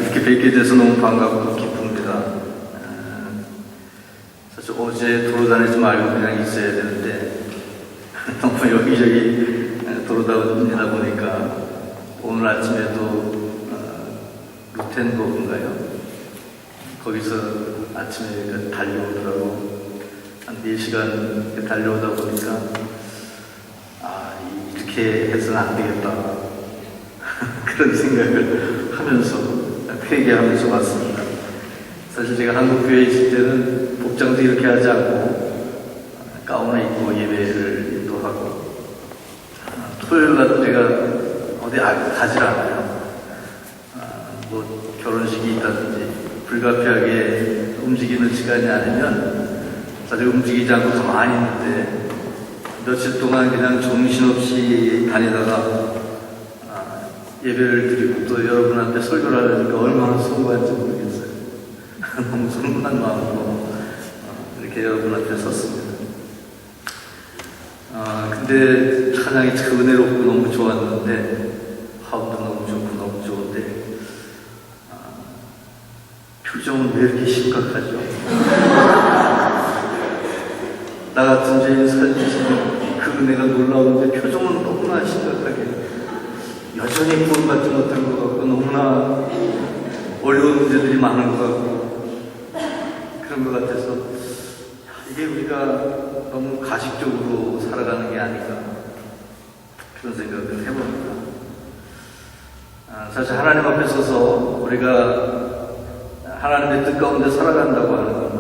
이렇게 뵙게 돼서 너무 반갑고 기쁩니다. 사실 어제 돌아다니지 말고 그냥 있어야 되는데 너무 여기저기 돌아다니다 보니까 오늘 아침에도 루텐버그인가요? 거기서 아침에 달려오더라고. 한 4시간 달려오다 보니까 이렇게 해서는 안 되겠다 그런 생각을 하면서 회개하면서 왔습니다. 사실 제가 한국 교회에 있을 때는 복장도 이렇게 하지 않고 가운을 입고 예배를 인도하고 토요일날 제가 어디 가지 않아요. 뭐 결혼식이 있다든지 불가피하게 움직이는 시간이 아니면 사실 움직이지 않고 가만히 있는데 며칠 동안 그냥 정신없이 다니다가 예배를 드리고 또 여러분한테 설교를 하려니까 얼마나 수고한지 모르겠어요. 너무 성분한 마음으로 이렇게 여러분한테 섰습니다. 근데 찬양이 참 은혜롭고 너무 좋았는데 화음도 너무 좋고 너무 좋은데 표정은 왜 이렇게 심각하죠? 나 같은 죄인 살리시는 그 은혜가 놀라운데 표정은 너무나 심각하게 여전히 구원받지 못한 것 같고 너무나 어려운 문제들이 많은 것 같고 그런 것 같아서 이게 우리가 너무 가식적으로 살아가는 게 아닌가 그런 생각을 해봅니다. 사실 하나님 앞에 서서 우리가 하나님의 뜻 가운데 살아간다고 하는 것은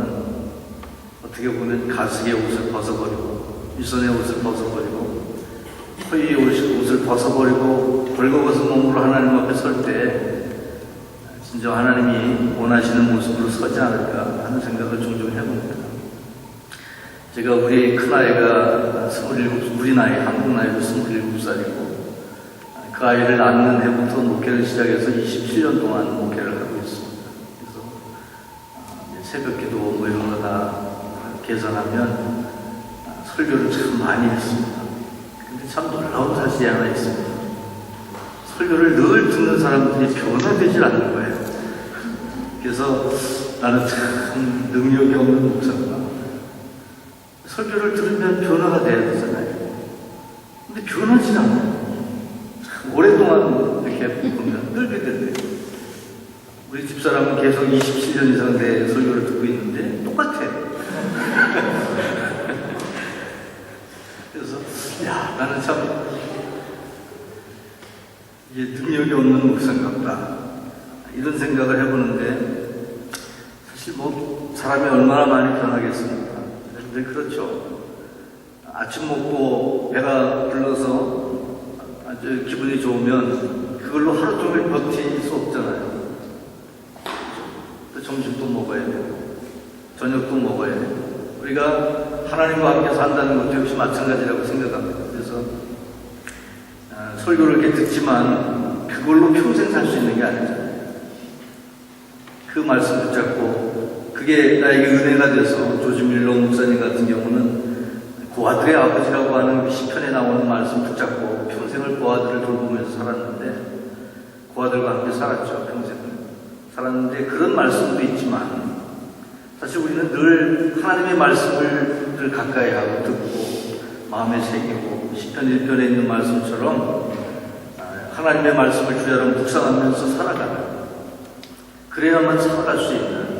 어떻게 보면 가죽의 옷을 벗어버리고 일선의 옷을 벗어버리고 허위의 옷을 벗어버리고 벌거벗은 몸으로 하나님 앞에 설 때 진정 하나님이 원하시는 모습으로 서지 않을까 하는 생각을 종종 해봅니다. 제가 우리 큰아이가 27, 우리 나이, 한국 나이로 27살이고 그 아이를 낳는 해부터 목회를 시작해서 27년 동안 목회를 하고 있습니다. 그래서 새벽 기도 뭐 이런 거 다 계산하면 설교를 참 많이 했습니다. 근데 참 놀라운 사실이 하나 있습니다. 설교를 늘 듣는 사람들이 변화되질 않는 거예요. 그래서 나는 참 능력이 없는 목사구나. 설교를 들으면 변화가 돼야 되잖아요. 근데 변하지 않아요. 참 오랫동안 이렇게 보면 늘 그랬는데 우리 집사람은 계속 27년 이상 내 설교를 듣고 있는데 똑같아. 그래서 나는 참 이게 능력이 없는 목사인가 보다 이런 생각을 해보는데 사실 뭐 사람이 얼마나 많이 변하겠습니까? 근데 그렇죠. 아침 먹고 배가 불러서 아주 기분이 좋으면 그걸로 하루 종일 버틸 수 없잖아요. 또 점심도 먹어야 되고 저녁도 먹어야 되고 우리가 하나님과 함께 산다는 것도 역시 마찬가지라고 생각합니다. 그래서 설교를 이렇게 듣지만 그걸로 평생 살 수 있는 게 아니잖아요. 그 말씀 붙잡고 그게 나에게 은혜가 돼서 조지 밀러 목사님 같은 경우는 고아들의 아버지라고 하는 시편에 나오는 말씀 붙잡고 평생을 고아들을 돌보면서 살았는데 고아들과 함께 살았죠. 평생을 살았는데 그런 말씀도 있지만 사실 우리는 늘 하나님의 말씀을 늘 가까이 하고 듣고 마음에 새기고 시편 1편에 있는 말씀처럼 하나님의 말씀을 주야로 묵상하면서 살아가는 그래야만 살아갈 수 있는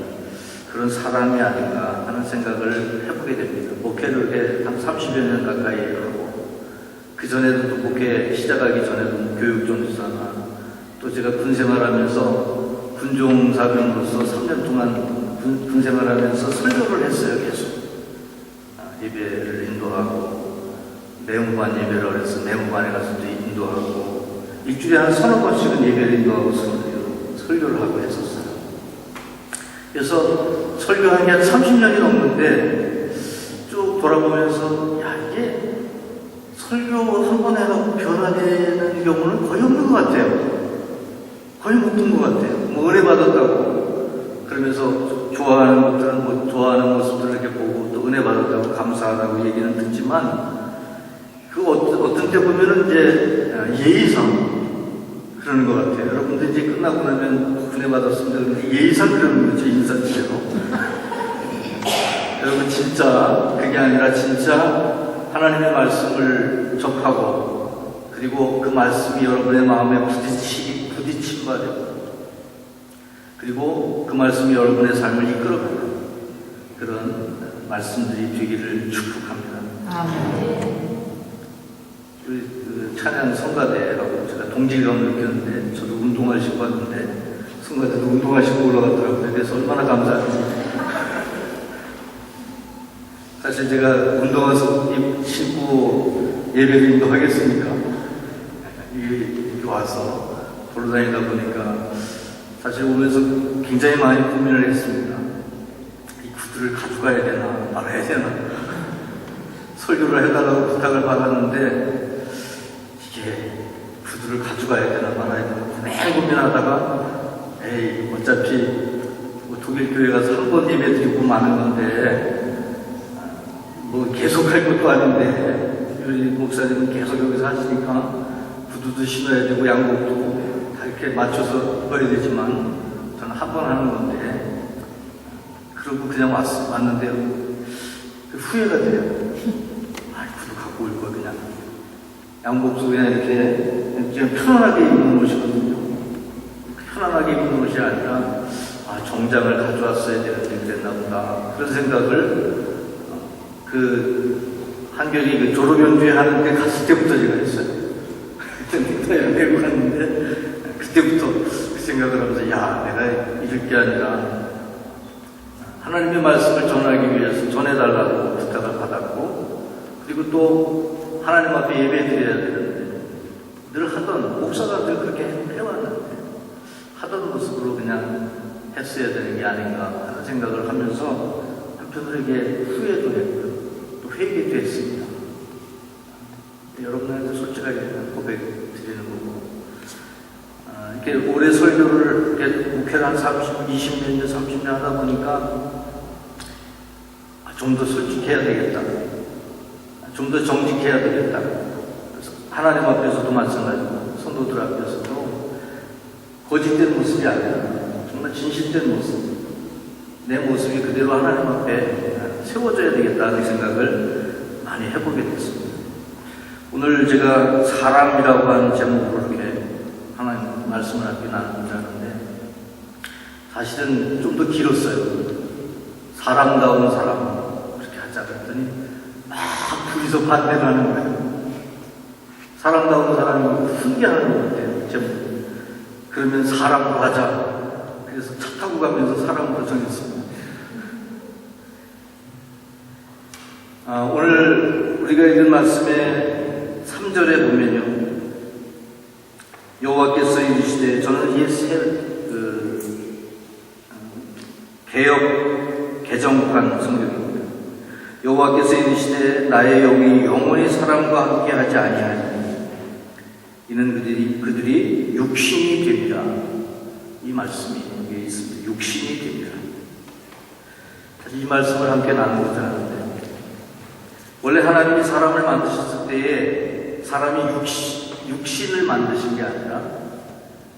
그런 사람이 아닌가 하는 생각을 해보게 됩니다. 목회를 한 30여 년 가까이 하고 그 전에도 또 목회 시작하기 전에도 교육전도사나 또 제가 군생활하면서 군종사병으로서 3년 동안 군생활하면서 설교를 했어요. 계속 예배를 인도하고 내무반 예배를 해서 내무반에 가서 인도하고 일주일에 한 서너 번씩은 예배를 인도하고 설교를 하고 했었어요. 그래서 설교한 게 한 30년이 넘는데 쭉 돌아보면서 이게 설교 한 번 해갖고 변화되는 경우는 거의 없는 것 같아요. 거의 못 본 것 같아요. 뭐 은혜 받았다고 그러면서 좋아하는 것들은 뭐 좋아하는 모습들을 이렇게 보고 또 은혜 받았다고 감사하다고 얘기는 듣지만 그 어떤 때 보면은 이제 예의상 그러는 것 같아요. 여러분들 이제 끝나고 나면 은혜 받았습니다. 그런데 예의상 그러는 거죠, 인사치레로. 여러분 진짜 그게 아니라 진짜 하나님의 말씀을 접하고 그리고 그 말씀이 여러분의 마음에 부딪힌 바 되고 그리고 그 말씀이 여러분의 삶을 이끌어가는 그런 말씀들이 되기를 축복합니다. 아멘. 그 찬양 성가대라고 제가 동질감을 느꼈는데 저도 운동화 신고 왔는데 성가대도 운동화 신고 올라갔더라고요. 그래서 얼마나 감사한지. 사실 제가 운동화 신고 예배를 인도하겠습니까? 여기 와서 돌아다니다 보니까 사실 오면서 굉장히 많이 고민을 했습니다. 이 구두를 가져가야 되나 말아야 되나 설교를 해달라고 부탁을 받았는데 이게 구두를 가져가야 되나 말아야 되나 고민하다가 에이 어차피 뭐 독일 교회 가서 한 번 예배 드리고 마는 건데 뭐 계속 할 것도 아닌데 우리 목사님은 계속 여기서 하시니까 구두도 신어야 되고 양복도 다 이렇게 맞춰서 입어야 되지만 저는 한 번 하는 건데 그러고 그냥 왔는데 후회가 돼요. 구두 갖고 올 걸 그냥 양복도 그냥 이렇게 그냥 편안하게 입는 옷이거든요. 편안하게 입는 옷이 아니라 정장을 가져왔어야 되는데 그랬나 보다 그런 생각을 그 한결이 그 졸업연주회 하는데 갔을 때부터 제가 했어요. 그때 넥타이를 메고 갔는데 그때부터 그 생각을 하면서 야 내가 이럴 게 아니라 하나님의 말씀을 전하기 위해서 전해달라고 부탁을 받았고 그리고 또 하나님 앞에 예배 드려야 되는데 늘 하던 목사가 늘 그렇게 해왔는데 하던 모습으로 그냥 했어야 되는 게 아닌가 하는 생각을 하면서 한편으로 이게 후회도 했고요. 또 회개도 했습니다. 여러분한테 솔직하게 고백 드리는 거고 이렇게 오래 설교를 이렇게 목회를 한 20년, 30년 하다 보니까 좀 더 솔직해야 되겠다. 좀 더 정직해야 되겠다. 그래서 하나님 앞에서도 마찬가지고 성도들 앞에서도 거짓된 모습이 아니라 정말 진실된 모습 내 모습이 그대로 하나님 앞에 세워져야 되겠다는 생각을 많이 해보게 됐습니다. 오늘 제가 사람이라고 하는 제목으로 이렇게 하나님 말씀을 함께 나누고자 하는데 사실은 좀 더 길었어요. 사람다운 사람 그렇게 하자 그랬더니 막 둘이서 반대를 하는 거예요. 사람다운 사람이 훈계하는 것 같아요. 제목. 그러면 사람으로 하자. 그래서 차 타고 가면서 사람으로 정했습니다. 오늘 우리가 읽은 말씀의 3절에 보면요. 여호와께서 이르시되 저는 이 개역 개정판 성경입니다. 여호와께서 이르시되 나의 영이 영원히 사람과 함께 하지 아니하니 이는 그들이 육신이 됩니다. 이 말씀이 여기에 있습니다. 육신이 됩니다. 사실 이 말씀을 함께 나누고자 하는데 원래 하나님이 사람을 만드셨을 때에 사람이 육신을 만드신 게 아니라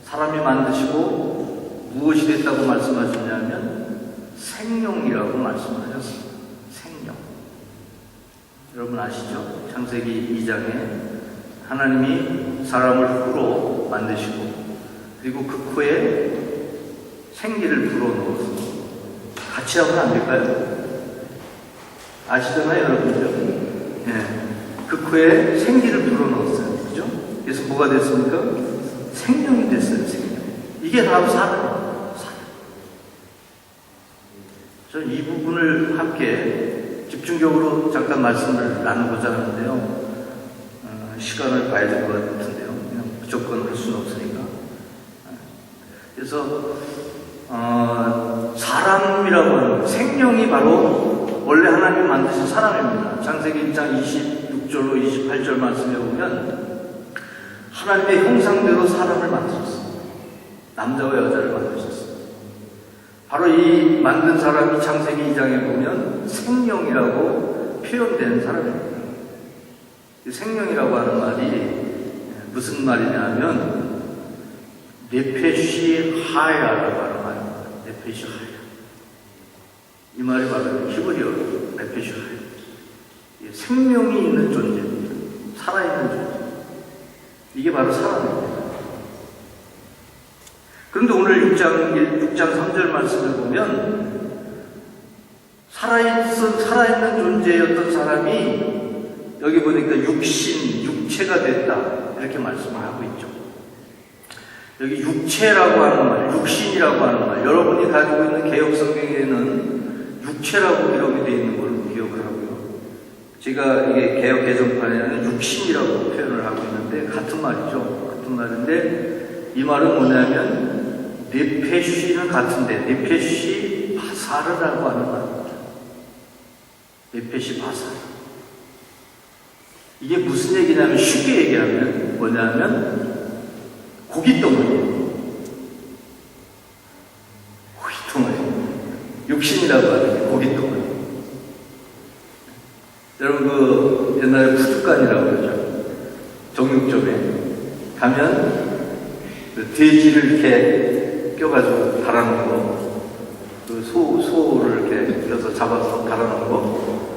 사람이 만드시고 무엇이 됐다고 말씀하셨냐면 생명이라고 말씀을 하셨습니다. 생명. 여러분 아시죠? 창세기 2장에 하나님이 사람을 흙으로 만드시고 그리고 그 코에 생기를 불어넣어서 같이 하면 안 될까요? 아시잖아요, 여러분들. 그 코에 생기를 불어넣었어요. 그죠? 그래서 뭐가 됐습니까? 생명이 됐어요, 생명. 이게 바로 사람이에요. 저는 이 부분을 함께 집중적으로 잠깐 말씀을 나누고자 하는데요. 시간을 봐야 될 것 같은데요. 그냥 무조건 할 수는 없으니까. 그래서 사람이라고 하는 생명이 바로 원래 하나님이 만드신 사람입니다. 창세기 1장 26절로 28절 말씀에 보면 하나님의 형상대로 사람을 만드셨어요. 남자와 여자를 만드셨어요. 바로 이 만든 사람이 창세기 2장에 보면 생명이라고 표현된 사람입니다. 이 생명이라고 하는 말이 무슨 말이냐 하면 네페시 하야라고 하는 말입니다. 네페시 하야. 이 말이 바로 히브리어로 네페시 하야. 생명이 있는 존재입니다. 살아있는 존재. 이게 바로 사람입니다. 그런데 오늘 6장 3절 말씀을 보면 살아있는 존재였던 사람이 여기 보니까 육체가 됐다. 이렇게 말씀을 하고 있죠. 여기 육체라고 하는 말, 육신이라고 하는 말, 여러분이 가지고 있는 개역 성경에는 육체라고 기록이 되어 있는 걸로 기억을 하고요. 제가 이게 개역 개정판에는 육신이라고 표현을 하고 있는데 같은 말이죠. 같은 말인데 이 말은 뭐냐면 네페시는 같은데 네페시 바사르라고 하는 말입니다. 네페시 바사르. 이게 무슨 얘기냐면 쉽게 얘기하면 뭐냐면 고깃덩어리. 육신이라고 하는 게 고깃덩어리. 여러분 그 옛날에 푸주간이라고 그러죠. 정육점에 가면 그 돼지를 이렇게 껴가지고 달아놓은 거, 그 소를 이렇게 껴서 잡아서 달아놓은 거,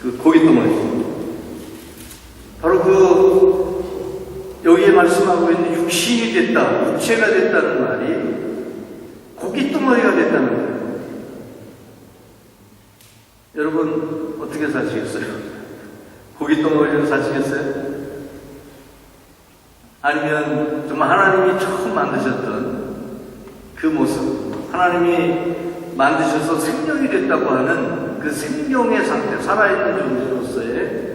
그 고깃덩어리. 바로 그 여기에 말씀하고 있는 육신이 됐다, 육체가 됐다는 말이 고깃덩어리가 됐다는 거예요. 여러분 어떻게 사시겠어요? 고깃덩어리로 사시겠어요? 아니면 정말 하나님이 처음 만드셨던 그 모습, 하나님이 만드셔서 생명이 됐다고 하는 그 생명의 상태, 살아있는 존재로서의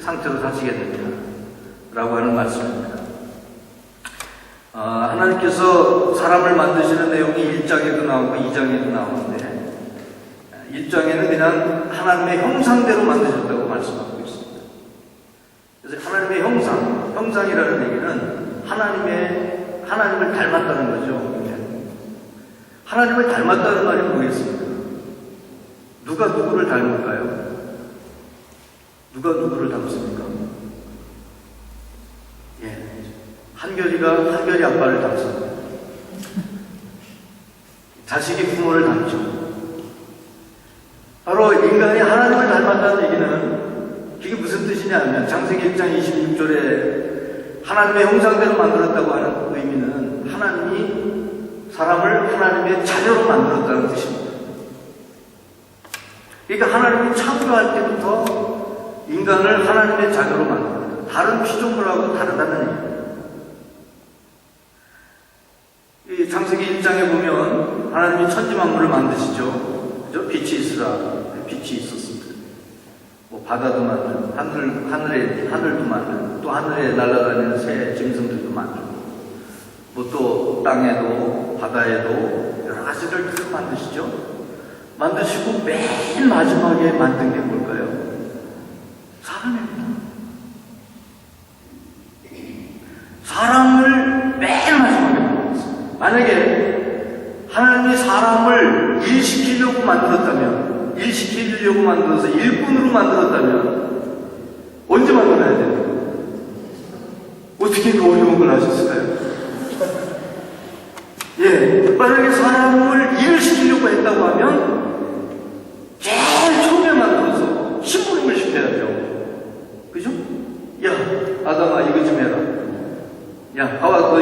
상태로 사시겠느냐 라고 하는 말씀입니다. 하나님께서 사람을 만드시는 내용이 1장에도 나오고 2장에도 나오는데 1장에는 그냥 하나님의 형상대로 만드셨다고 말씀하고 있습니다. 그래서 하나님의 형상이라는 얘기는 하나님을 닮았다는 거죠. 하나님을 닮았다는 말이 뭐겠습니까? 누가 누구를 닮을까요? 누가 누구를 닮습니까? 한결이 아빠를 닮습니다. 자식이 부모를 닮죠. 바로 인간이 하나님을 닮았다는 얘기는 그게 무슨 뜻이냐면 창세기 1장 26절에 하나님의 형상대로 만들었다고 하는 의미는 하나님이 사람을 하나님의 자녀로 만들었다는 뜻입니다. 그러니까 하나님이 창조할 때부터 인간을 하나님의 자녀로 만들었다. 다른 피조물하고 다르다는 얘기입니다. 이 창세기 1장에 보면 하나님이 천지만물을 만드시죠. 그죠? 빛이 있으라. 빛이 있었습니다. 뭐 바다도 만들고 하늘도 만들고 또 하늘에 날아다니는 새 짐승들도 만들고 뭐 또 땅에도 바다에도 여러 가지를 다 만드시죠. 만드시고 맨 마지막에 만든 게 뭘까요? 사람입니다. 사람을 맨 마지막에 만들었어요. 만약에 하나님이 사람을 일시키려고 만들어서 일꾼으로 만들었다면 언제 만들어야 됩니까? 어떻게 그 어려운 걸 하셨을까요? 만약에 사람을 일을 시키려고 했다고 하면 제일 처음에 만들어서 심부름을 시켜야죠. 그죠? 야, 아담아 이거 좀 해라. 야, 하와 너도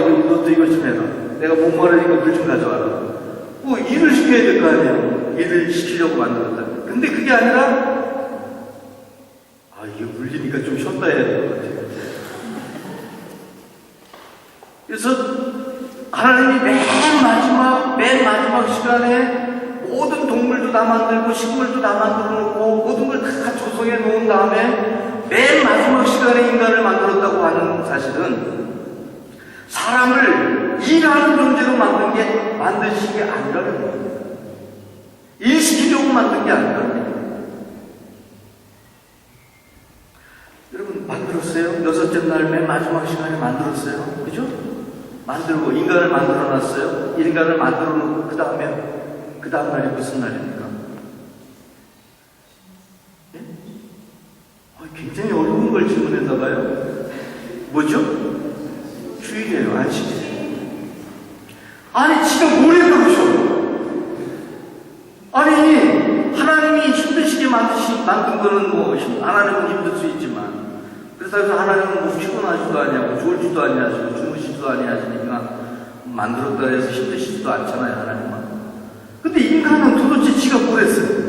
이거 좀 해라. 내가 목마르니까 물 좀 가져와라. 뭐 일을 시켜야 될 거 아니에요. 일을 시키려고 만들었다. 근데 그게 아니라 이게 물리니까 좀 쉬었다 해야 될 것 같아요. 그래서 하나님이 맨 마지막 시간에 모든 동물도 다 만들고 식물도 다 만들어 놓고 모든 걸 다 조성해 놓은 다음에 맨 마지막 시간에 인간을 만들었다고 하는 사실은 사람을 일하는 존재로 만드신 게 아니라는 거예요. 일시키려고 만든 게 아니라는 거예요. 여러분 만들었어요? 6째 날 맨 마지막 시간에 만들었어요. 그죠? 만들고 인간을 만들어 놨어요. 인간을 만들어 놓고 그 다음 날이 무슨 날입니까? 예? 굉장히 어려운 걸 질문했나 봐요. 뭐죠? 주일이에요. 안식이에요. 아니, 지가 뭘 해보셔? 아니, 하나님이 힘드시게 만든 거는 뭐, 하나님은 힘들 수 있지만, 그래서 하나님은 뭐 피곤하지도 않냐고, 졸지도 않냐고, 주무시지도 않냐니까, 만들었다 해서 힘드시지도 않잖아요, 하나님은. 근데 인간은 도대체 지가 뭘 했어요?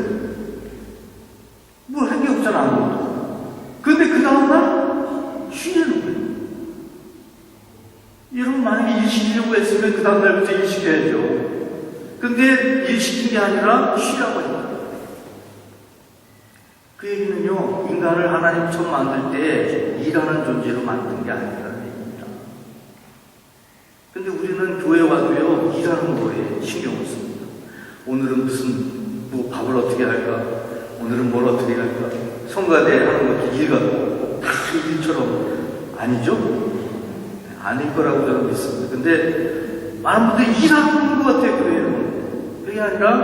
뭘 한 게 없잖아, 아무것도. 근데 그 다음날, 쉬는 거예요. 여러분, 만약에 일 시키려고 했으면 그 다음날부터 일 시켜야죠. 근데 일 시킨 게 아니라 쉬라고 했다. 그 얘기는요, 인간을 하나님 처음 만들 때 일하는 존재로 만든 게 아니라는 얘기입니다. 근데 우리는 교회 와도요, 일하는 거에 신경을 씁니다. 오늘은 무슨, 뭐 밥을 어떻게 할까? 오늘은 뭘 어떻게 할까? 성가대 하는 것도 일 같고, 다 일처럼 아니죠? 아닐 거라고 저는 믿습니다. 근데 많은 분들이 일하는 것 같아요, 교회는. 그게 아니라,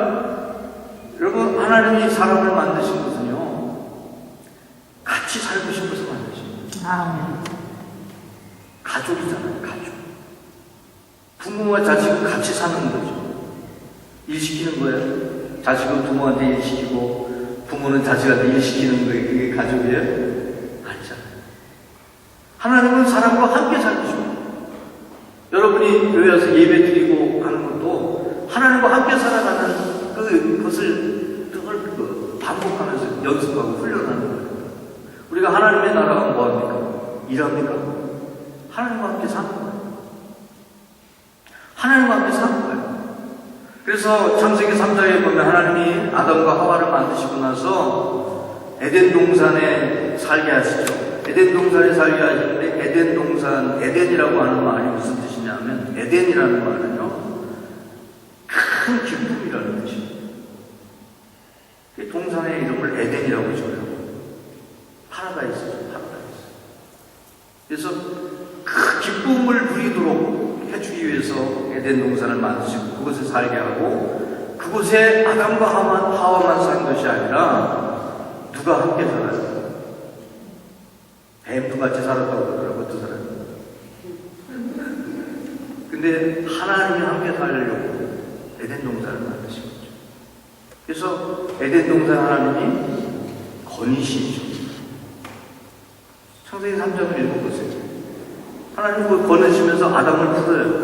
여러분, 하나님이 사람을 만드신 것은요, 같이 살고 싶어서 만드신 거예요. 가족이잖아요, 가족. 부모와 자식은 같이 사는 거죠. 일 시키는 거예요. 자식은 부모한테 일 시키고, 부모는 자식한테 일 시키는 거예요. 그게 가족이에요? 아니잖아요. 하나님은 사람과 함께 살고 싶어요. 여러분이 교회 와서 예배 드리고 하는 것도 하나님과 함께 살아가는 그것을 늘 반복하면서 연습하고 훈련하는 거예요. 우리가 하나님의 나라가 뭐합니까? 일합니까? 하나님과 함께 사는 거예요. 하나님과 함께 사는 거예요. 그래서 창세기 3장에 보면 하나님이 아담과 하와를 만드시고 나서 에덴 동산에 살게 하시죠. 에덴 동산에 살게 하시는데 에덴 동산, 에덴이라고 하는 말이 무슨 뜻이냐면 에덴이라는 말은요, 큰 기쁨이라는 뜻입니다. 동산의 이름을 에덴이라고 지어요. 파라다이스죠, 파라다이스. 그래서 그 기쁨을 누리도록 해주기 위해서 에덴 동산을 만드시고 그곳에 살게 하고, 그곳에 아담과 하와만 산 것이 아니라 누가 함께 살아요? 뱀도 같이 살았다고 그러더라고요, 두 사람이. 근데 하나님이 함께 살려고 에덴 동산을 만드신 거죠. 그래서 에덴 동산 하나님이 건의시죠. 창세기 3장을 읽어보세요. 하나님이 그걸 건의시면서 아담을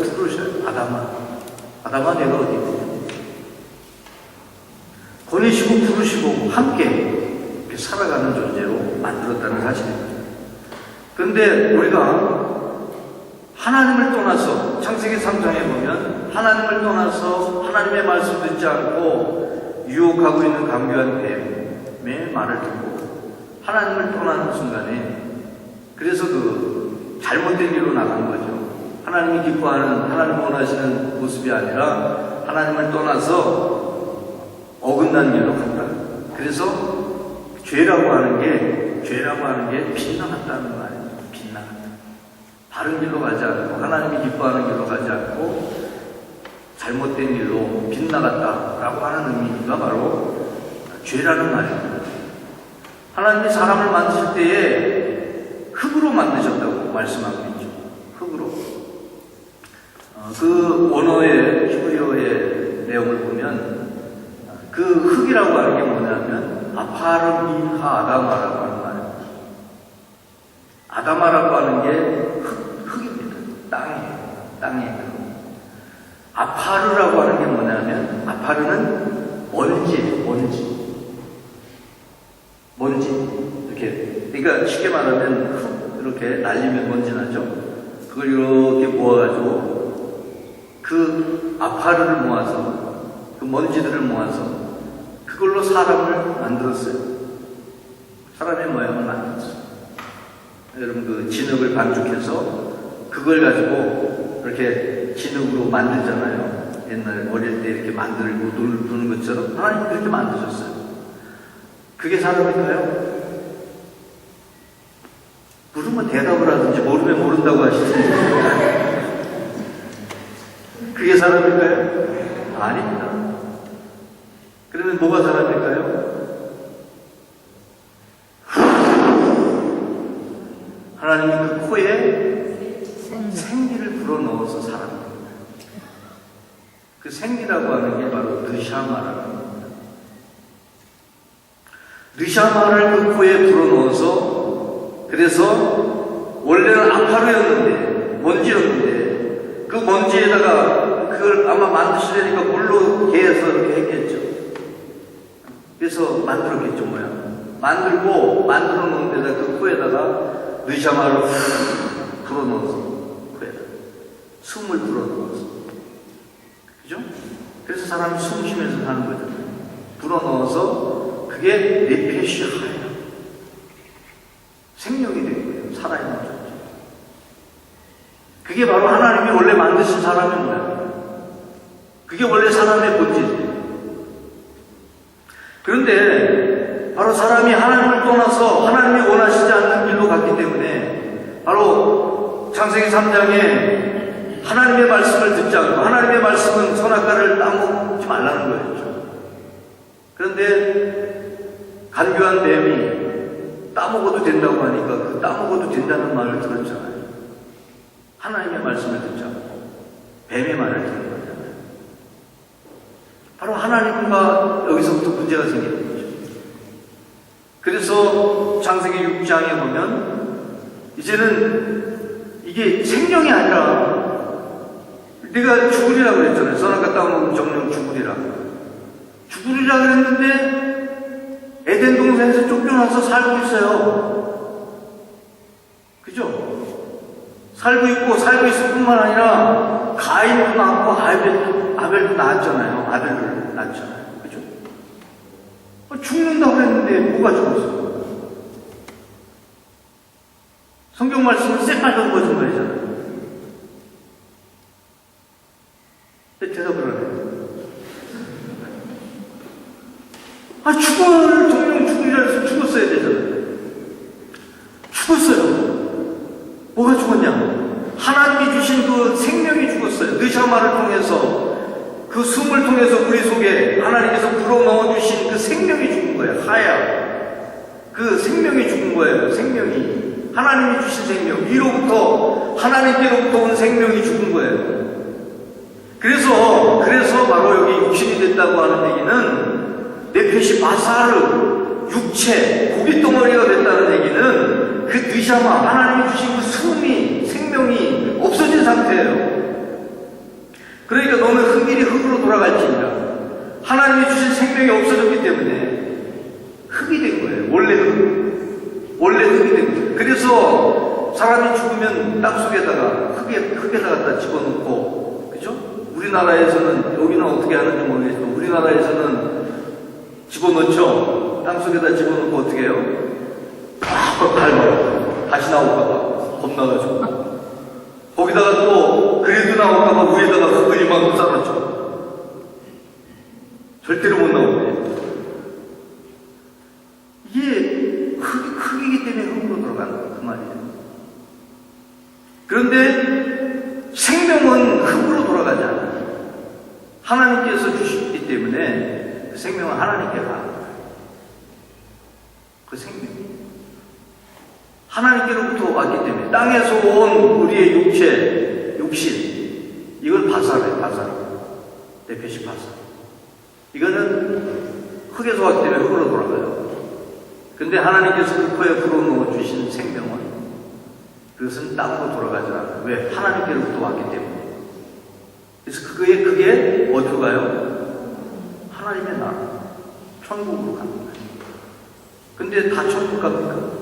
부르셔요. 아담아 내가 어디 있느냐. 건의시고 부르시고 함께 이렇게 살아가는 존재로 만들었다는 사실입니다. 그런데 우리가 하나님을 떠나서 창세기 3장에 보면 하나님을 떠나서 하나님의 말씀 듣지 않고 유혹하고 있는 강교한 뱀의 말을 듣고 하나님을 떠나는 순간에, 그래서 그 잘못된 길로 나간 거죠. 하나님이 기뻐하는, 하나님 원하시는 모습이 아니라 하나님을 떠나서 어긋난 길로 갔다. 그래서 죄라고 하는 게 빗나갔다는 말이에요. 빗나갔다. 바른 길로 가지 않고 하나님이 기뻐하는 길로 가지 않고 잘못된 길로 빗나갔다라고 하는 의미가 바로 죄라는 말입니다. 하나님이 사람을 만드실 때에 흙으로 만드셨다고 말씀하고 있죠. 흙으로. 그 원어의 히브리어의 내용을 보면 그 흙이라고 하는 게 뭐냐면 아파르민하 아다마라고 하는 말입니다. 아다마라고 하는 게 흙입니다. 땅이에요. 아파르라고 하는 게 뭐냐면, 아파르는 먼지. 이렇게. 그러니까 쉽게 말하면 흙, 이렇게 날리면 먼지 나죠? 그걸 이렇게 모아가지고, 그 아파르를 모아서, 그 먼지들을 모아서, 그걸로 사람을 만들었어요. 사람의 모양을 만들었어요. 여러분, 그 진흙을 반죽해서, 그걸 가지고 이렇게 진흙으로 만들잖아요. 옛날 어릴 때 이렇게 만들고 누는 것처럼 하나님 그렇게 만드셨어요. 그게 사람일까요? 물으면 대답을 하든지 모르면 모른다고 하시는데 그게 사람일까요? 아닙니다. 그러면 뭐가 사람일까요? 하나님이 그 코에 생기를 불어넣어서 살아납니다. 그 생리라고 하는 게 바로 느샤마라는 겁니다. 느샤마를 그 코에 불어넣어서, 그래서 원래는 아파르였는데, 먼지였는데, 그 먼지에다가 그걸 아마 만드시려니까 물로 개어서 이렇게 했겠죠. 그래서 만들었겠죠, 뭐야. 만들어 놓은 데다 그 코에다가 느샤마를 훅 불어넣어서, 코에다 숨을 불어넣어서. 그죠? 그래서 사람이 숨 쉬면서 사는 거잖아요. 불어넣어서 그게 네페시 하야. 생명이 된 거예요. 살아있는 존재. 그게 바로 하나님이 원래 만드신 사람입니다. 그게 원래 사람의 본질이에요. 그런데 바로 사람이 하나님을 떠나서 하나님이 원하시지 않는 길로 갔기 때문에 바로 창세기 3장에 하나님의 말씀을 듣지 않고, 하나님의 말씀은 선악과를 따먹지 말라는 거였죠. 그런데 간교한 뱀이 따먹어도 된다고 하니까 그 따먹어도 된다는 말을 들었잖아요. 하나님의 말씀을 듣지 않고 뱀의 말을 듣는 거잖아요. 바로 하나님과 여기서부터 문제가 생기는 거죠. 그래서 창세기 6장에 보면 이제는 이게 생명이 아니라 내가 죽으리라고 그랬잖아요. 선악과 따먹으면 정령 죽으리라. 죽으리라 그랬는데 에덴 동산에서 쫓겨나서 살고 있어요. 그죠? 살고 있을 뿐만 아니라 가인도 낳고 아벨도 낳았잖아요. 아벨을 낳았잖아요. 그죠? 죽는다고 그랬는데 뭐가 죽었어? 성경 말씀은 새빨간 거짓말이잖아요. 대답을 하네. 정령 죽으리라 해서 죽었어야 되잖아요. 죽었어요. 뭐가 죽었냐? 하나님이 주신 그 생명이 죽었어요. 느샤마를 통해서, 그 숨을 통해서 우리 속에 하나님께서 불어넣어 주신 그 생명이 죽은 거예요. 하야. 그 생명이 죽은 거예요. 생명이. 하나님이 주신 생명. 위로부터, 하나님께로부터 온 생명이 죽은 거예요. 그래서 바로 여기 육신이 됐다고 하는 얘기는 네페시 바사르, 육체, 고깃덩어리가 됐다는 얘기는 그 느샤마, 하나님이 주신 그 숨이, 생명이 없어진 상태예요. 그러니까 너는 흙이니 흙으로 돌아갈지니라. 하나님이 주신 생명이 없어졌기 때문에 흙이 된 거예요. 원래 흙이 된 거예요. 그래서 사람이 죽으면 땅속에다가 흙에다가 갖다 집어넣고, 그죠? 우리나라에서는, 여기는 어떻게 하는지 모르겠지만 우리나라에서는 집어넣죠. 땅속에다 집어넣고 어떻게 해요? 팍 밟아요. 다시 나올까봐 겁나가지고. 거기다가 또 그래도 나올까봐 위에다가 흙을 이만큼 쌓아놨죠. 절대로 못 나오네. 이게 흙이기 때문에 흙으로 들어가는 거예요. 그 말이에요. 그런데 생명은 흙으로 돌아가지 않아요. 하나님께서 주셨기 때문에 그 생명은 하나님께 가는 거예요. 그 생명. 하나님께로부터 왔기 때문에 땅에서 온 우리의 육신, 이걸 바사르예요. 바사르. 네페시 바사르. 이거는 흙에서 왔기 때문에 흙으로 돌아가요. 근데 하나님께서 그 코에 불어넣어 주신 생명은 그것은 땅으로 돌아가지 않아요. 왜? 하나님께로부터 왔기 때문에. 그래서 그게 어디로 가요? 하나님의 나라, 천국으로 갑니다. 근데 다 천국 갑니까?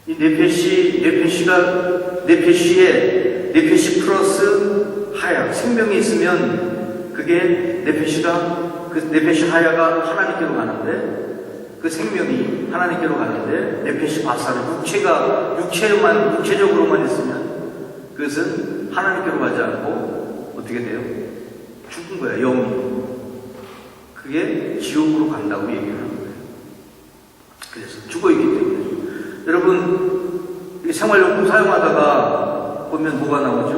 이 네페시 플러스 하야, 생명이 있으면 그게 네페시 하야가 하나님께로 가는데, 그 생명이 하나님께로 가는데, 네페시 바사르, 육체적으로만 있으면 그것은 하나님께로 가지 않고 어떻게 돼요? 죽은 거야, 영이. 그게 지옥으로 간다고 얘기를 하는 거예요. 그래서 죽어있기 때문에. 여러분, 생활용품 사용하다가 보면 뭐가 나오죠?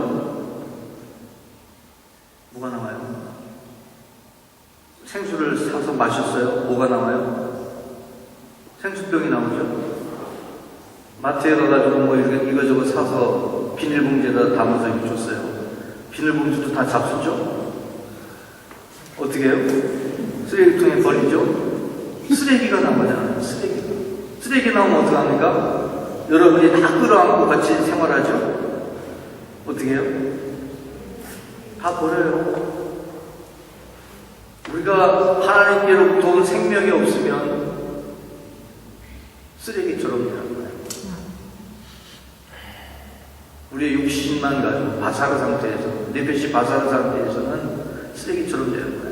뭐가 나와요? 생수를 사서 마셨어요? 뭐가 나와요? 생수병이 나오죠? 마트에 가가지고 뭐 이거저거 사서 비닐봉지에다 담아서 줬어요. 비닐봉지도 다 잡수죠? 어떻게 해요? 쓰레기통에 버리죠? 쓰레기가 나오잖아요. 쓰레기 나오면 어떡합니까? 여러분이 다 끌어안고 같이 생활하죠? 어떻게 해요? 다 버려요. 우리가 하나님께로부터 온 생명이 없으면 쓰레기처럼 되는 거예요. 우리의 육신만 가지고 바사르 상태에서, 네페시 바사르 상태에서는 쓰레기처럼 되는 거예요.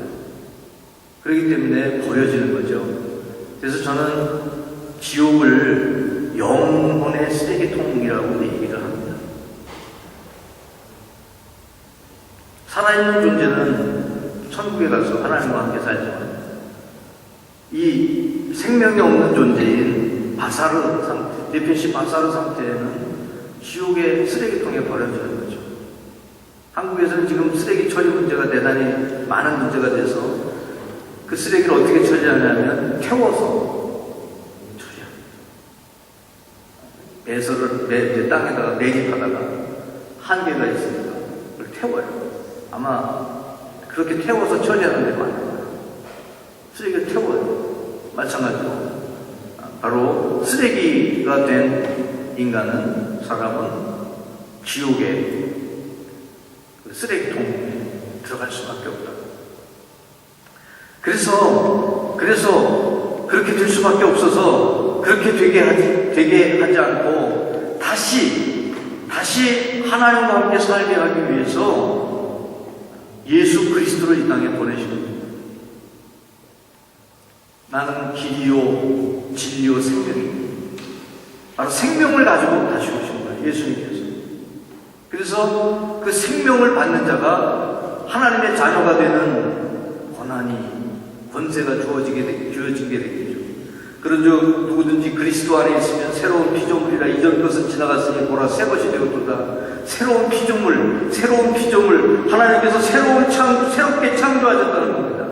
그렇기 때문에 버려지는 거죠. 그래서 저는 지옥을 영혼의 쓰레기통이라고 얘기를 합니다. 살아있는 존재는 천국에 가서 하나님과 함께 살지만 이 생명이 없는 존재인 바사르 상태, 네페시 바사르 상태에는 지옥의 쓰레기통에 버려지는 거죠. 한국에서는 지금 쓰레기 처리 문제가 대단히 많은 문제가 돼서 그 쓰레기를 어떻게 처리하냐면 태워서 처리합니다. 배설을 땅에다가 매립하다가 한계가 있으니까 그걸 태워요. 아마 그렇게 태워서 처리하는 데 많아요. 쓰레기를 태워요. 마찬가지로 바로 쓰레기가 된 인간은, 사람은 지옥의 쓰레기통에 들어갈 수밖에 없다. 그래서 그렇게 될 수밖에 없어서 그렇게 되게 하지 않고 다시 하나님과 함께 살게 하기 위해서 예수 그리스도를 이 땅에 보내신 겁니다. 나는 길이요 진리요 생명입니다. 바로 생명을 가지고 다시 오신 거예요, 예수님께서. 그래서 그 생명을 받는 자가 하나님의 자녀가 되는 권세가 주어지게 되겠죠. 그런즉 누구든지 그리스도 안에 있으면 새로운 피조물이라, 이전 것은 지나갔으니 보라 새 것이 되었도다. 새로운 피조물, 하나님께서 새롭게 창조하셨다는 겁니다.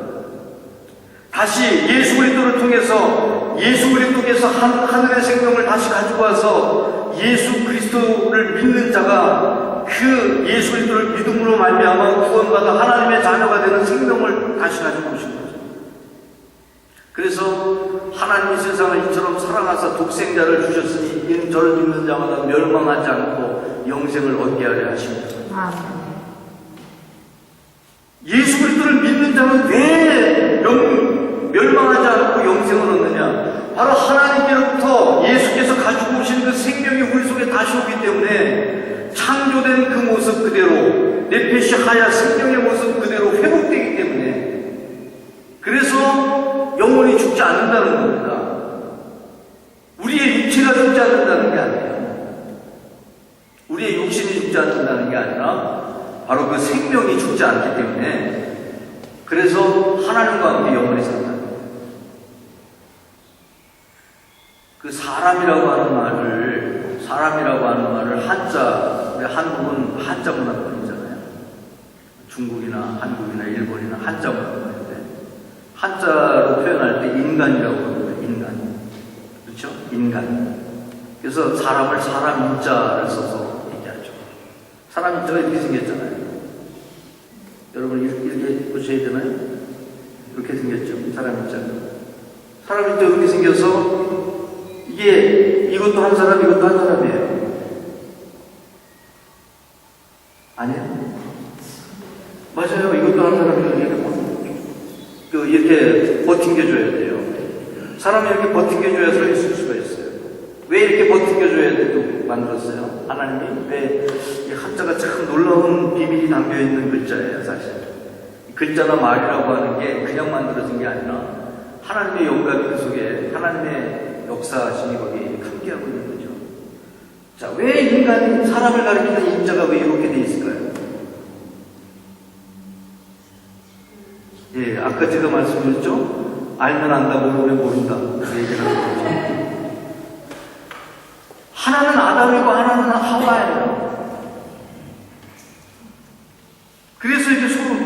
다시 예수 그리스도를 통해서 예수 그리스도께서 하늘의 생명을 다시 가지고 와서 예수 그리스도를 믿는 자가 그 예수 그리스도를 믿음으로 말미암아 구원받아 하나님의 자녀가 되는 생명을 다시 가지고 오신 거죠. 그래서 하나님이 세상을 이처럼 사랑하사 독생자를 주셨으니 이는 저를 믿는 자마다 멸망하지 않고 영생을 얻게 하려 하십니다. 예수 그리스도를 믿는 자는 왜 멸망하지 않고 영생을 얻느냐? 바로 하나님께로부터 예수께서 가지고 오신 그 생명이 우리 속에 다시 오기 때문에 창조된 그 모습 그대로, 네페시 하야 생명의 모습 그대로 회복되기 때문에, 그래서 영혼이 죽지 않는다는 겁니다. 우리의 육체가 죽지 않는다는 게 아니에요. 우리의 육신이 죽지 않는다는 게 아니라 바로 그 생명이 죽지 않기 때문에, 그래서 하나님과 함께 영원히 산다. 그 사람이라고 하는 말을 한자, 우리 한국은 한자 문화권이잖아요. 중국이나 한국이나 일본이나 한자 문화권인데, 한자로 표현할 때 인간이라고 합니다. 인간. 그렇죠? 인간. 그래서 사람을 사람 인자를 써서 얘기하죠. 사람 인자가 이렇게 생겼잖아요. 여러분 이렇게 보셔야 되나요? 이렇게 생겼죠. 사람 인자가. 사람 인자가 이렇게 생겨서 이것도 한 사람, 이것도 한 사람이에요. 아니에요? 맞아요. 이것도 한 사람이 이렇게 버팅겨줘야 돼요. 사람이 이렇게 버팅겨줘야 서 있을 수가 있어요. 왜 이렇게 버팅겨줘야 돼도 만들었어요? 하나님이 왜 이 한자가 참 놀라운 비밀이 담겨있는 글자예요, 사실. 글자나 말이라고 하는 게 그냥 만들어진 게 아니라 하나님의 영감이 그 속에, 하나님의 역사심이 거기에 함께하고 있는 거죠. 자, 왜 인간이 사람을 가리키는 인자가 왜 이렇게 돼 있을까요? 예, 아까 제가 말씀드렸죠? 알면 안다, 모르면 모른다. 그 얘기를 하는 거죠. 하나는 아담이고 하나는 하와예요. 그래서 이제 서로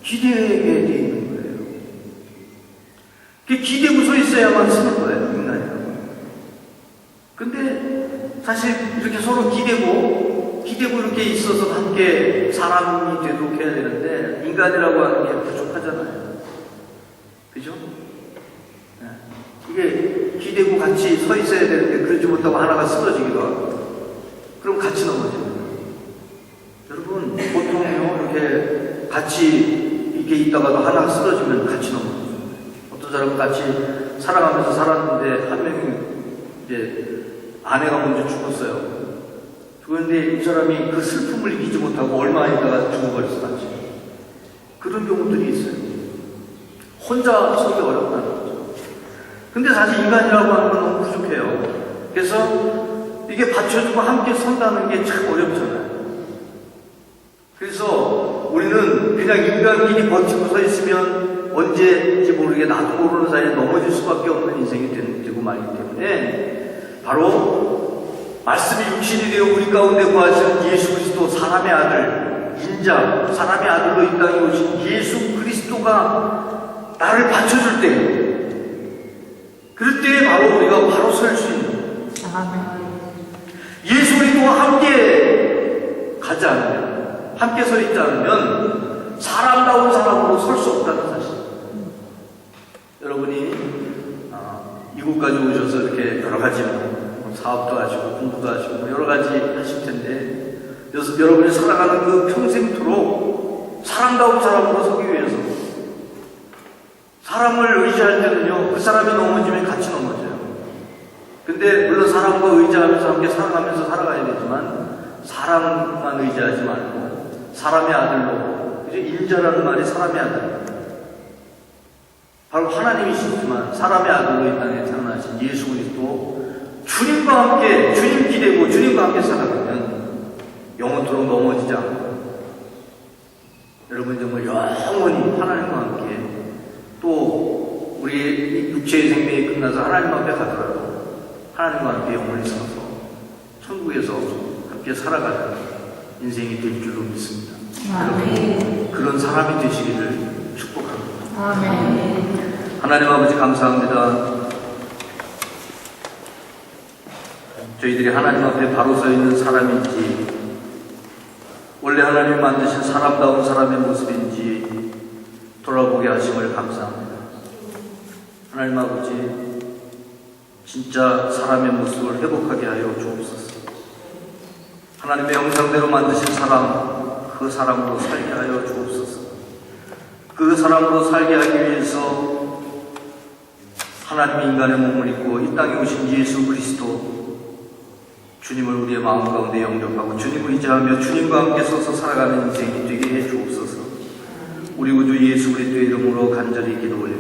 기대게 돼 있는 거예요. 기대고 서 있어야만 쓰는 거예요, 인간이. 근데 사실 이렇게 서로 기대고 이렇게 있어서 함께 사람이 되도록 해야 되는데, 인간이라고 하는 게 부족하잖아요. 그죠? 네. 이게 기대고 같이 서 있어야 되는데 그러지 못하고 하나가 쓰러지기도 하고, 그럼 같이 넘어집니다. 여러분, 보통요, 이렇게 같이 이렇게 있다가도 하나가 쓰러지면 같이 넘어져요. 어떤 사람은 같이 살아가면서 살았는데 한 명이 이제 아내가 먼저 죽었어요. 그런데 이 사람이 그 슬픔을 이기지 못하고 얼마 있다가 죽어버렸어, 같이. 그런 경우들이 있어요. 혼자 서기 어렵다는 거죠. 근데 사실 인간이라고 하는 건 너무 부족해요. 그래서 이게 받쳐주고 함께 선다는 게 참 어렵잖아요. 그래서 우리는 그냥 인간끼리 버티고 서 있으면 언제인지 모르게 나도 모르는 사이에 넘어질 수밖에 없는 인생이 되고 말이기 때문에, 바로 말씀이 육신이 되어 우리 가운데 거하신 예수 그리스도, 사람의 아들, 인자, 사람의 아들로 이 땅에 오신 예수 그리스도가 나를 받쳐줄 때, 그럴 때 바로 우리가 바로 설 수 있는, 예수 그리스도와 함께 가지 않으면, 함께 서 있지 않으면 사람다운 사람으로 설 수 없다는 사실. 여러분이 이곳까지 오셔서 이렇게 여러 가지 사업도 하시고 공부도 하시고 여러 가지 하실 텐데, 여러분이 살아가는 그 평생토록 사람다운 사람으로 서기 위해서, 사람을 의지할 때는요, 그 사람이 넘어지면 같이 넘어져요. 근데 물론 사람과 의지하면서 함께 살아가면서 살아가야 되지만, 사람만 의지하지 말고 사람의 아들로, 인자라는 말이 사람의 아들, 바로 하나님이시지만 사람의 아들로 이 땅에 태어나신 예수 그리스도, 주님과 함께, 주님 기대고 주님과 함께 살아가면 영원토록 넘어지지 않고, 여러분 정말 영원히 하나님과 함께, 또 우리의 육체의 생명이 끝나서 하나님 앞에 가더라도 하나님과 함께 영원히 서서 천국에서 함께 살아가는 인생이 될 줄로 믿습니다. 여러분, 그런 사람이 되시기를 축복합니다. 아멘. 하나님 아버지 감사합니다. 저희들이 하나님 앞에 바로 서 있는 사람인지, 원래 하나님이 만드신 사람다운 사람의 모습인지 돌아보게 하심을 감사합니다. 하나님 아버지, 진짜 사람의 모습을 회복하게 하여 주옵소서. 하나님의 형상대로 만드신 사람, 그 사람으로 살게 하여 주옵소서. 그 사람으로 살게 하기 위해서 하나님이 인간의 몸을 입고 이 땅에 오신 예수 그리스도, 주님을 우리의 마음 가운데 영접하고 주님을 의지하며 주님과 함께 서서 살아가는 인생이 되게 해 주옵소서. 우리 구주 예수 그리스도의 이름으로 간절히 기도 올립니다.